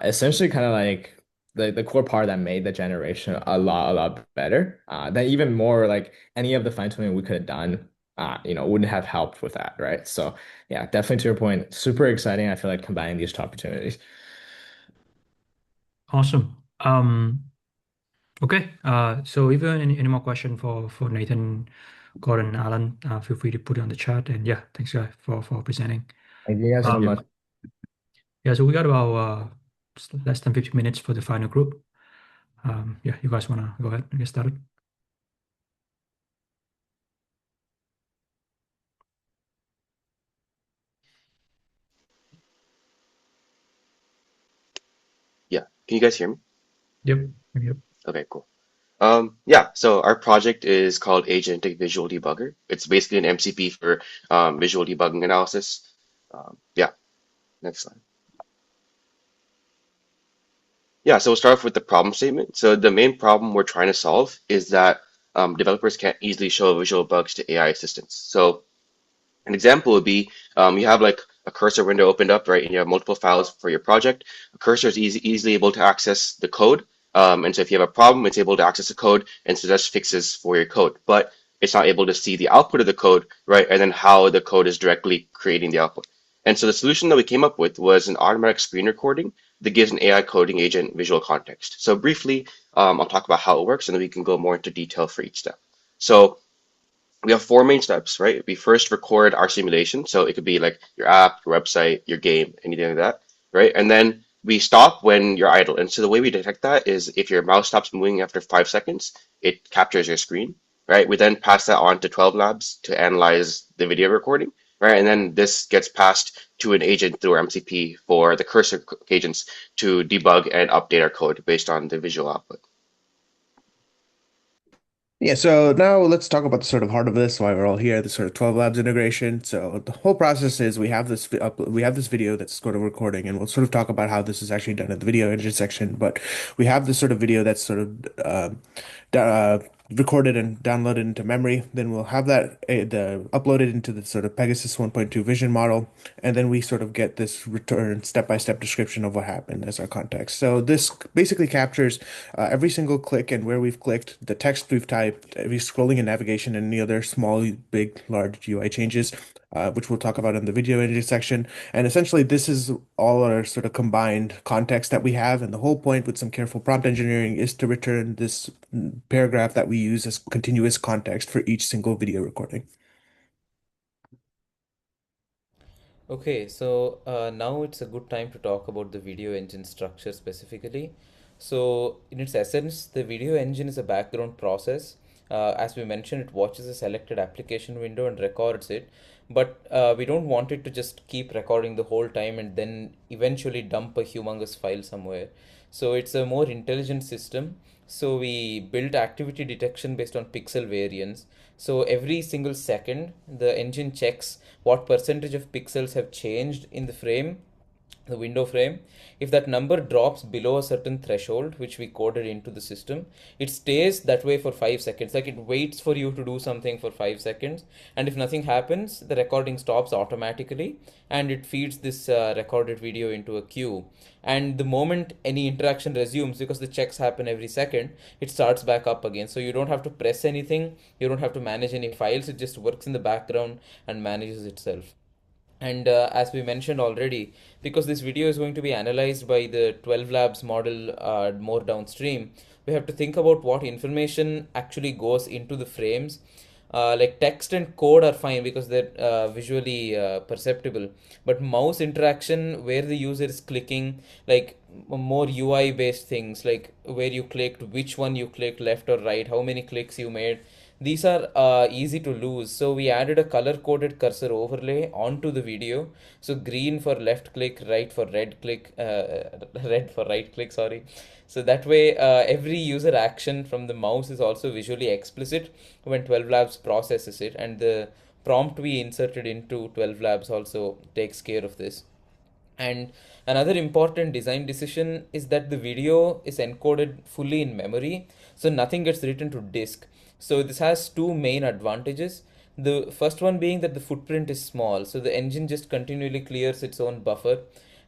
essentially kind of like the core part that made the generation a lot better. That even more like any of the fine tuning we could have done, wouldn't have helped with that, right? So yeah, definitely to your point, super exciting. I feel like combining these two opportunities. Awesome. Okay. So if you have any more question for Nathan, Gordon, Alan, feel free to put it on the chat. And yeah, thanks guys for presenting. Thank you guys so Um, much. yeah, so we got about less than 50 minutes for the final group. Yeah, you guys wanna go ahead and get started? Yeah. Can you guys hear me? Yep. Yep. Okay, cool. Yeah, so our project is called Agentic Visual Debugger. It's basically an MCP for visual debugging analysis. Yeah, next slide. Yeah, so we'll start off with the problem statement. So the main problem we're trying to solve is that developers can't easily show visual bugs to AI assistants. So an example would be you have like a cursor window opened up, right? And you have multiple files for your project. A cursor is easily able to access the code. And so if you have a problem, it's able to access the code and suggest fixes for your code. But it's not able to see the output of the code, right? And then how the code is directly creating the output. And so the solution that we came up with was an automatic screen recording that gives an AI coding agent visual context. So briefly, I'll talk about how it works and then we can go more into detail for each step. So we have four main steps, right? We first record our simulation. So it could be like your app, your website, your game, anything like that, right? And then we stop when you're idle. And so the way we detect that is if your mouse stops moving after 5 seconds, it captures your screen, right? We then pass that on to TwelveLabs to analyze the video recording, right? And then this gets passed to an agent through our MCP for the cursor agents to debug and update our code based on the visual output. Yeah, so now let's talk about the sort of heart of this, why we're all here, the sort of TwelveLabs integration. So the whole process is we have this video that's sort of recording, and we'll sort of talk about how this is actually done at the video engine section. But we have this sort of video that's sort of recorded and downloaded into memory. Then we'll have that uploaded into the sort of Pegasus 1.2 vision model, and then we sort of get this return step-by-step description of what happened as our context. So this basically captures every single click and where we've clicked, the text we've typed, every scrolling and navigation, and any other small, big, large UI changes, which we'll talk about in the video editing section. And essentially, this is all our sort of combined context that we have. And the whole point with some careful prompt engineering is to return this paragraph that we use as continuous context for each single video recording. Okay, so now it's a good time to talk about the video engine structure specifically. So, in its essence, the video engine is a background process As we mentioned, it watches a selected application window and records it, but we don't want it to just keep recording the whole time and then eventually dump a humongous file somewhere. So it's a more intelligent system. So we built activity detection based on pixel variance. So every single second, the engine checks what percentage of pixels have changed in the window frame. If that number drops below a certain threshold, which we coded into the system, it stays that way for 5 seconds. Like, it waits for you to do something for 5 seconds, and if nothing happens, the recording stops automatically, and it feeds this recorded video into a queue. And the moment any interaction resumes, because the checks happen every second, it starts back up again. So you don't have to press anything, you don't have to manage any files, it just works in the background and manages itself. And as we mentioned already, because this video is going to be analyzed by the TwelveLabs model more downstream, we have to think about what information actually goes into the frames. Like text and code are fine because they're visually perceptible, but mouse interaction, where the user is clicking, like more UI based things, like where you clicked, which one you clicked, left or right, how many clicks you made, these are easy to lose. So we added a color coded cursor overlay onto the video. So green for left click, right for red click, red for right click, sorry. So that way, every user action from the mouse is also visually explicit when TwelveLabs processes it, and the prompt we inserted into TwelveLabs also takes care of this. And another important design decision is that the video is encoded fully in memory, so nothing gets written to disk. So this has two main advantages. The first one being that the footprint is small, so the engine just continually clears its own buffer.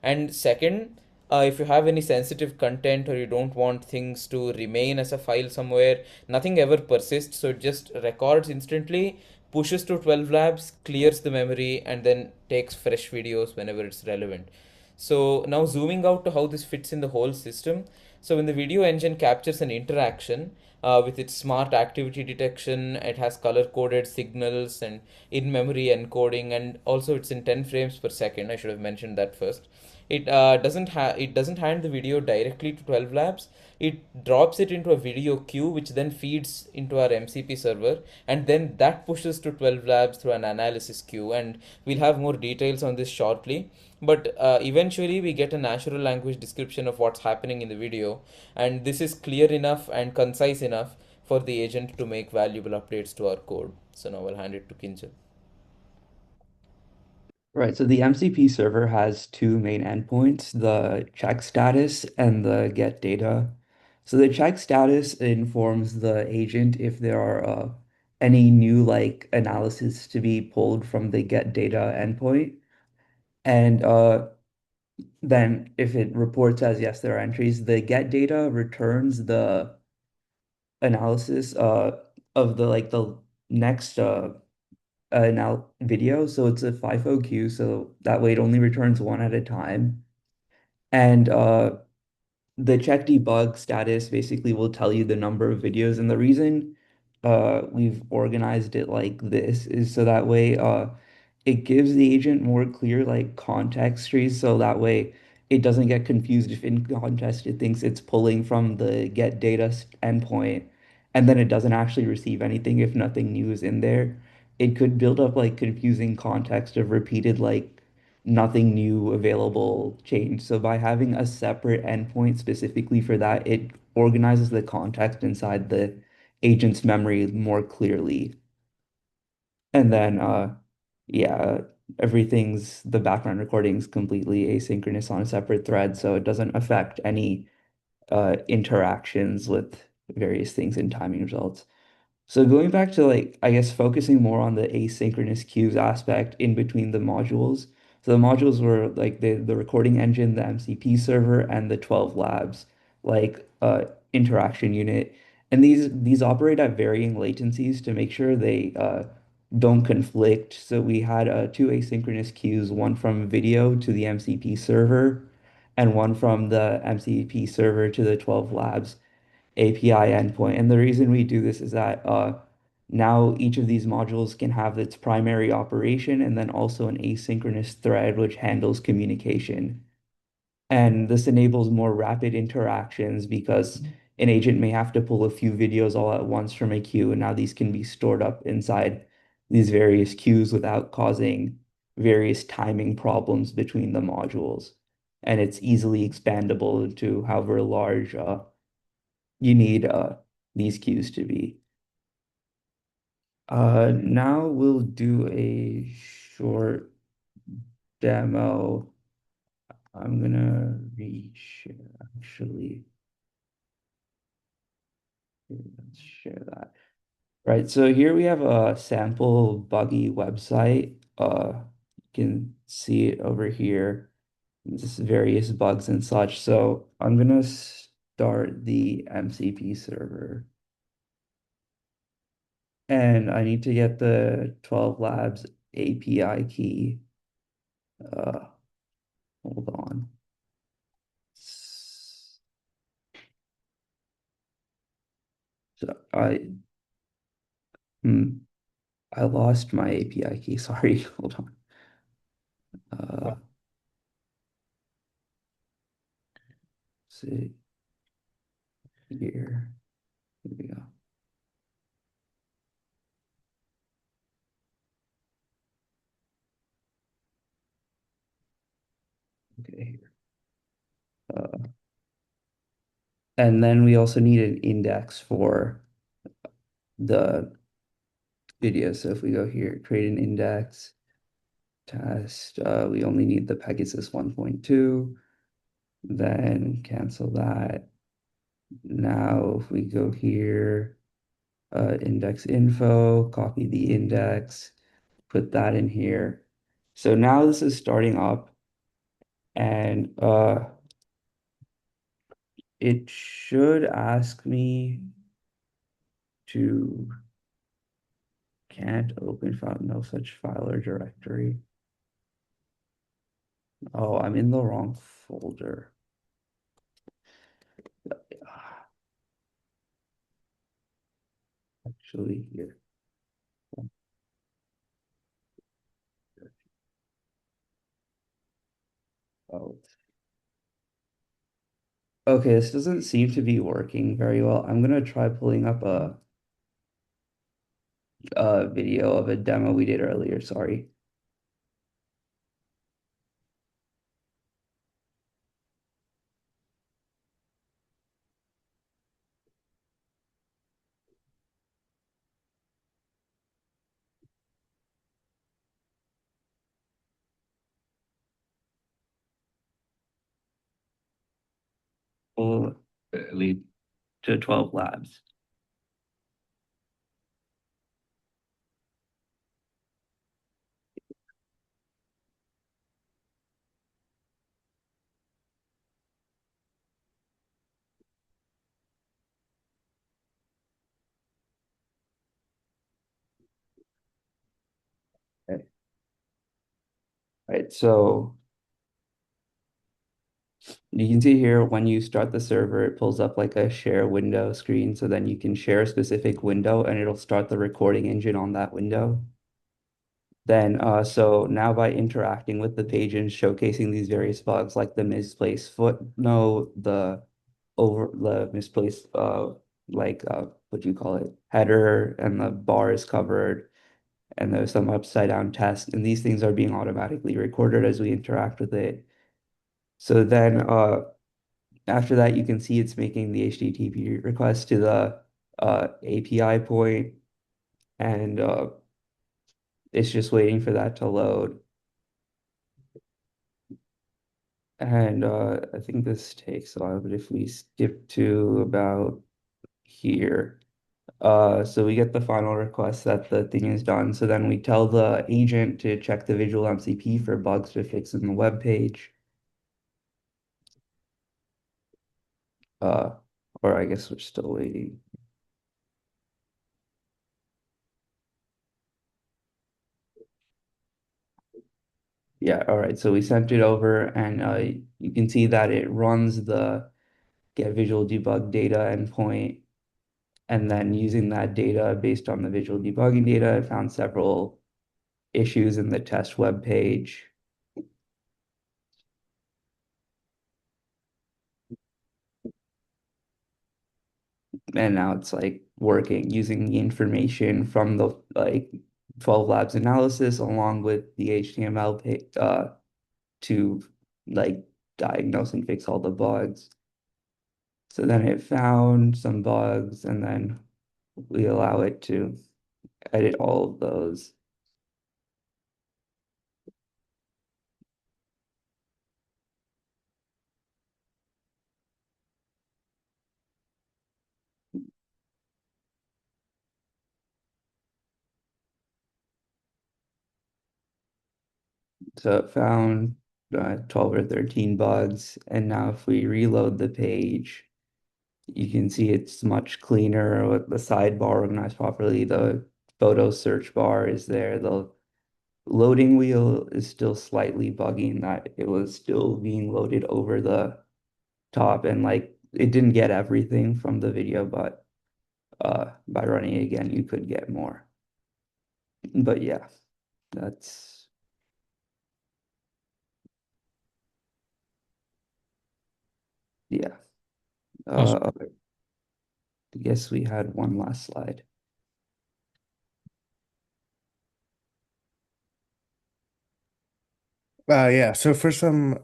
And second, if you have any sensitive content or you don't want things to remain as a file somewhere, nothing ever persists, so it just records instantly, pushes to TwelveLabs, clears the memory, and then takes fresh videos whenever it's relevant. So now zooming out to how this fits in the whole system. So when the video engine captures an interaction with its smart activity detection, it has color coded signals and in-memory encoding, and also it's in 10 frames per second. I should have mentioned that first. It doesn't hand the video directly to TwelveLabs. It drops it into a video queue, which then feeds into our MCP server, and then that pushes to TwelveLabs through an analysis queue. And we'll have more details on this shortly. But eventually, we get a natural language description of what's happening in the video, and this is clear enough and concise enough for the agent to make valuable updates to our code. So now I'll hand it to Kinjal. Right, so the MCP server has two main endpoints, the check status and the get data. So the check status informs the agent if there are any new analysis to be pulled from the get data endpoint. And then if it reports as yes, there are entries, the get data returns the analysis of the next now video. So it's a FIFO queue, so that way it only returns one at a time. And the check debug status basically will tell you the number of videos. And the reason we've organized it like this is so that way it gives the agent more clear context trees, so that way it doesn't get confused if in context it thinks it's pulling from the get data endpoint and then it doesn't actually receive anything if nothing new is in there. It could build up confusing context of repeated nothing new available change. So by having a separate endpoint specifically for that, it organizes the context inside the agent's memory more clearly. And then yeah, the background recording is completely asynchronous on a separate thread, so it doesn't affect any interactions with various things in timing results. So going back to I guess focusing more on the asynchronous queues aspect in between the modules. So the modules were the recording engine, the MCP server, and the TwelveLabs interaction unit. And these operate at varying latencies to make sure they don't conflict. So we had two asynchronous queues, one from video to the MCP server, and one from the MCP server to the TwelveLabs API endpoint. And the reason we do this is that now each of these modules can have its primary operation and then also an asynchronous thread which handles communication. And this enables more rapid interactions because an agent may have to pull a few videos all at once from a queue, and now these can be stored up inside these various queues without causing various timing problems between the modules. And it's easily expandable into however large you need these queues to be. Now we'll do a short demo. I'm gonna reshare actually. Let's share that. Right, so here we have a sample buggy website. You can see it over here. Just various bugs and such. So I'm gonna start the MCP server. And I need to get the TwelveLabs API key. Hold on. So I lost my API key. Sorry, hold on. See here. Here we go. Okay, here. And then we also need an index for the video. So if we go here, create an index, test, we only need the Pegasus 1.2, then cancel that. Now if we go here, index info, copy the index, put that in here. So now this is starting up, and it should ask me to can't open file, no such file or directory. Oh, I'm in the wrong folder. Actually, here. Oh. Okay, this doesn't seem to be working very well. I'm gonna try pulling up a video of a demo we did earlier. Sorry. We'll lead to 12 labs. Okay. Right, so you can see here when you start the server, it pulls up like a share window screen. So then you can share a specific window and it'll start the recording engine on that window. Then, so now by interacting with the page and showcasing these various bugs like the misplaced footnote, the misplaced, what do you call it? Header, and the bar is covered, and there's some upside down text, and these things are being automatically recorded as we interact with it. So then, after that, you can see it's making the HTTP request to the API point, and it's just waiting for that to load. And I think this takes a while, but if we skip to about here, so we get the final request that the thing is done. So then we tell the agent to check the visual MCP for bugs to fix in the web page. Or I guess we're still waiting. Yeah, all right. So we sent it over, and you can see that it runs the get visual debug data endpoint. And then using that data based on the visual debugging data, I found several issues in the test web page. and now it's like working using the information from the like 12 labs analysis along with the HTML to like diagnose and fix all the bugs. So then it found some bugs and then we allow it to edit all of those. So it found 12 or 13 bugs. And now if we reload the page, you can see it's much cleaner with the sidebar organized properly. The photo search bar is there. The loading wheel is still slightly buggy in that it was still being loaded over the top and like it didn't get everything from the video, but by running it again, you could get more. But yeah, that's yeah. Awesome. I guess we had one last slide. Yeah, so for some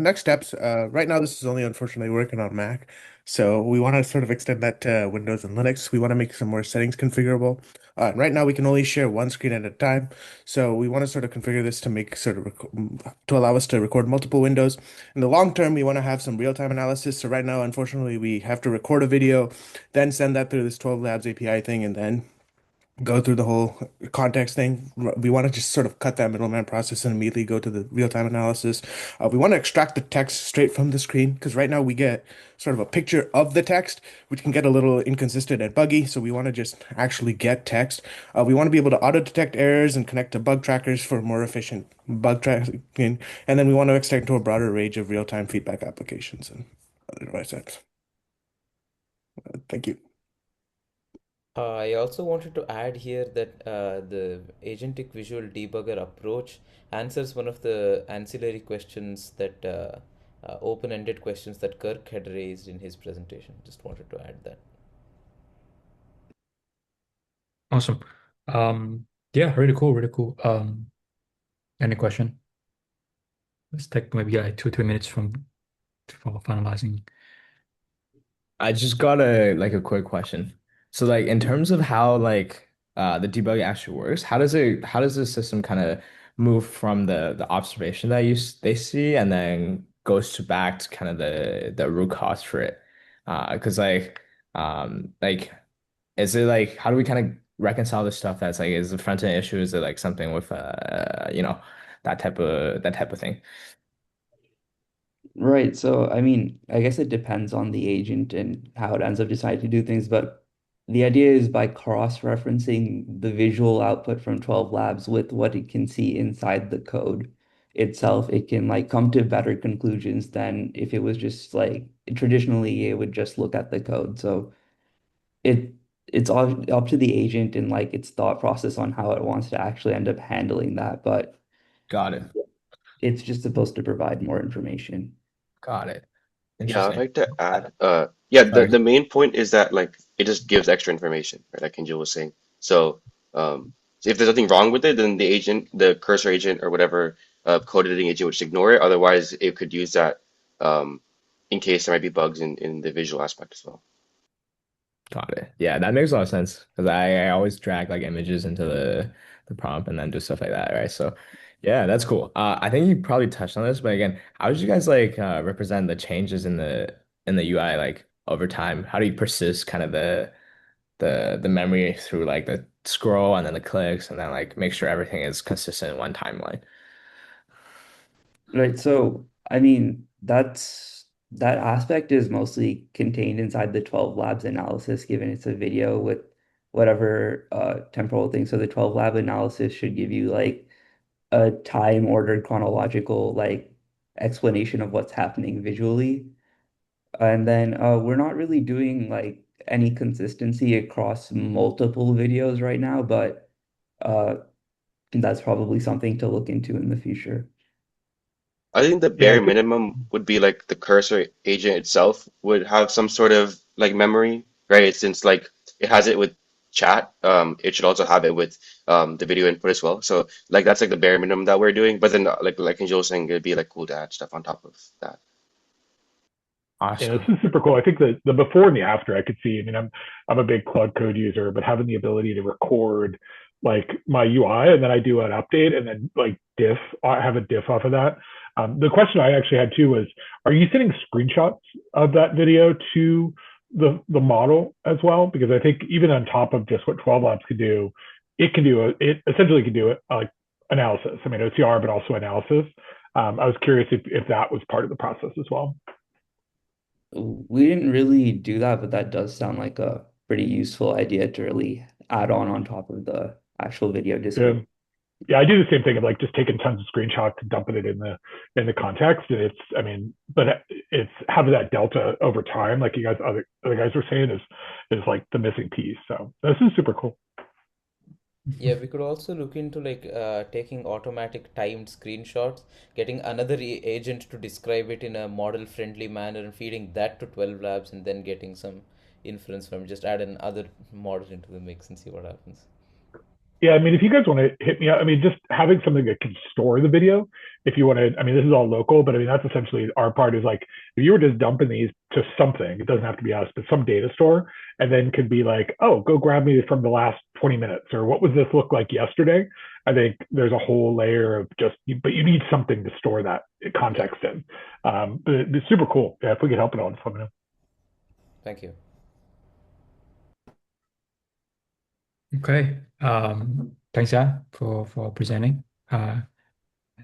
next steps, right now this is only unfortunately working on Mac. So we want to sort of extend that to Windows and Linux. We want to make some more settings configurable. Right now we can only share one screen at a time. So we want to sort of configure this to make to allow us to record multiple windows. In the long term, we want to have some real-time analysis. So right now, unfortunately, we have to record a video, then send that through this 12Labs API thing, and then go through the whole context thing. We want to just sort of cut that middleman process and immediately go to the real-time analysis. We want to extract the text straight from the screen because right now we get sort of a picture of the text, which can get a little inconsistent and buggy. So we want to just actually get text. We want to be able to auto-detect errors and connect to bug trackers for more efficient bug tracking. And then we want to extend to a broader range of real-time feedback applications and other devices. Thank you. I also wanted to add here that the Agentic Visual Debugger approach answers one of the ancillary questions that open-ended questions that Kirk had raised in his presentation. Just wanted to add that. Awesome. Yeah, really cool, really cool. Any question? Let's take maybe like 2 3 minutes for finalizing. I just got a quick question. So like in terms of how like the debug actually works, how does the system kind of move from the observation that they see and then goes to back to kind of the root cause for it? Because like is it like how do we kind of reconcile the stuff that's like is the front end issue? Is it like something with that type of thing? Right. So, I mean, I guess it depends on the agent and how it ends up deciding to do things, but the idea is by cross-referencing the visual output from 12 labs with what it can see inside the code itself, it can like come to better conclusions than if it was just like traditionally it would just look at the code. So it it's all up to the agent and like its thought process on how it wants to actually end up handling that, but Got it. it's just supposed to provide more information. Got it. Yeah, I'd Interesting. like to add, yeah, Sorry. the main point is that like it just gives extra information, right? Like Kinjal was saying. So if there's nothing wrong with it, then the agent, the cursor agent or whatever code editing agent would just ignore it. Otherwise, it could use that um, in case there might be bugs in the visual aspect as well. Got it. Yeah, that makes a lot of sense because I always drag like images into the prompt and then do stuff like that, right? So yeah, that's cool. I think you probably touched on this, but again, how did you guys like represent the changes in the UI like over time? How do you persist kind of the memory through like the scroll and then the clicks and then like make sure everything is consistent in one timeline? Right. So, I mean, that aspect is mostly contained inside the 12 labs analysis, given it's a video with whatever temporal thing. So the 12 lab analysis should give you like a time ordered chronological like explanation of what's happening visually. And then we're not really doing like any consistency across multiple videos right now, but uh, that's probably something to look into in the future. I think the Yeah, bare minimum would be like the cursor agent itself would have some sort of like memory right? Since like it has it with chat, it should also have it with the video input as well. So like that's like the bare minimum that we're doing. But then like Kinjal was saying, it'd be like cool to add stuff on top of that. Yeah, Awesome. this is super cool. I think that the before and the after I could see. I mean, I'm a big Claude Code user, but having the ability to record like my UI and then I do an update and then like diff, I have a diff off of that. The question I actually had too was, are you sending screenshots of that video to the model as well? Because I think even on top of just what TwelveLabs could do, it essentially could do it like analysis. I mean, OCR, but also analysis. I was curious if that was part of the process as well. We didn't really do that, but that does sound like a pretty useful idea to really add on top of the actual video description. Yeah, I do the same thing of like just taking tons of screenshots and dumping it in the context. And it's, I mean, but it's having that delta over time, like you guys, other guys were saying, is like the missing piece. So this is super cool. Yeah, we could also look into like taking automatic timed screenshots, getting another agent to describe it in a model friendly manner and feeding that to TwelveLabs and then getting some inference from just add another model into the mix and see what happens. Yeah, I mean, if you guys want to hit me up, I mean, just having something that can store the video, if you want to, I mean, this is all local, but I mean, that's essentially our part is like, if you were just dumping these to something, it doesn't have to be us, but some data store, and then could be like, oh, go grab me from the last 20 minutes, or what was this look like yesterday? I think there's a whole layer of just, but you need something to store that context in. But it's super cool. Yeah, if we could help at all, just let me know. Thank you. Okay. Thanks, Al, for presenting. I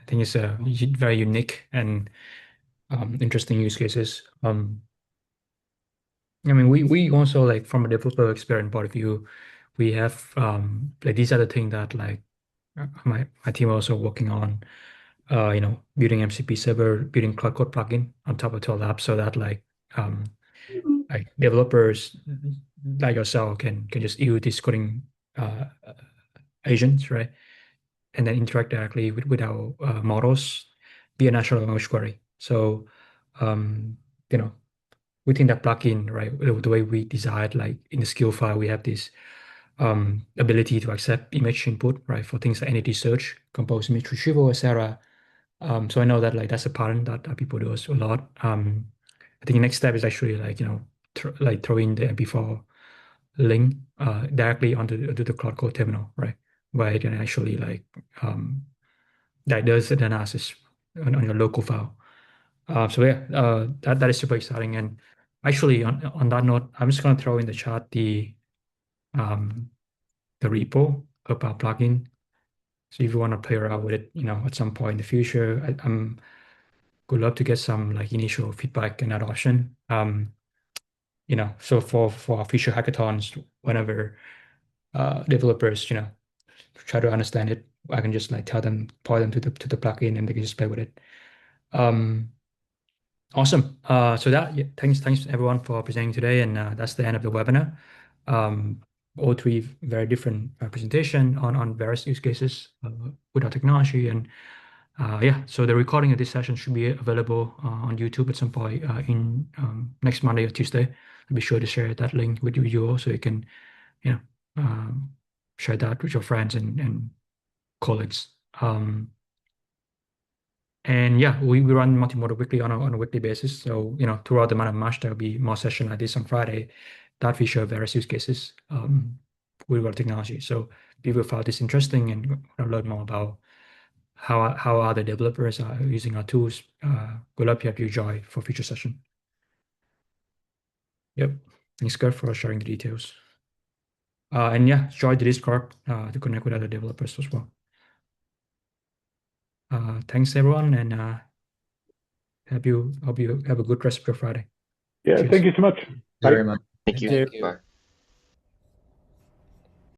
think it's a very unique and interesting use cases. I mean, we also like from a developer experience point of view, we have like these are the things that like my team also working on. You know, building MCP server, building Cloud Code plugin on top of TwelveLabs so that like developers like yourself can just use this coding agents, right? And then interact directly with our models via natural language query. So, you know, within that plugin, right, the way we designed, like in the skill file, we have this ability to accept image input, right, for things like entity search, compose image retrieval, etc. So I know that like that's a pattern that people do a lot. I think the next step is actually like, you know, throw in the MP4 link directly onto the Cloud Code terminal, right? Where it can actually like that does the analysis on your local file. So yeah, that is super exciting. And actually on that note, I'm just gonna throw in the chat the repo of our plugin. So if you want to play around with it, you know, at some point in the future, I'm would love to get some like initial feedback and adoption. You know, so for our future hackathons, whenever developers, you know, try to understand it, I can just like tell them, point them to the plugin, and they can just play with it. Awesome. So that yeah, thanks everyone for presenting today, and that's the end of the webinar. All three very different presentation on various use cases with our technology, and yeah, so the recording of this session should be available on YouTube at some point in next Monday or Tuesday. I'll be sure to share that link with you all so you can, you know, share that with your friends and colleagues. And yeah, we run Multimodal Weekly on a weekly basis. So, you know, throughout the month of March, there'll be more sessions like this on Friday that feature various use cases with our technology. So people found this interesting and want to learn more about how other developers are using our tools. Good luck, you have your joy for future session. Yep. Thanks, Kirk, for sharing the details. And yeah, join the Discord to connect with other developers as well. Thanks, everyone, and hope you have a good rest of your Friday. Yeah, Cheers. thank you so much. Very much. Thank you. Thank you. Bye.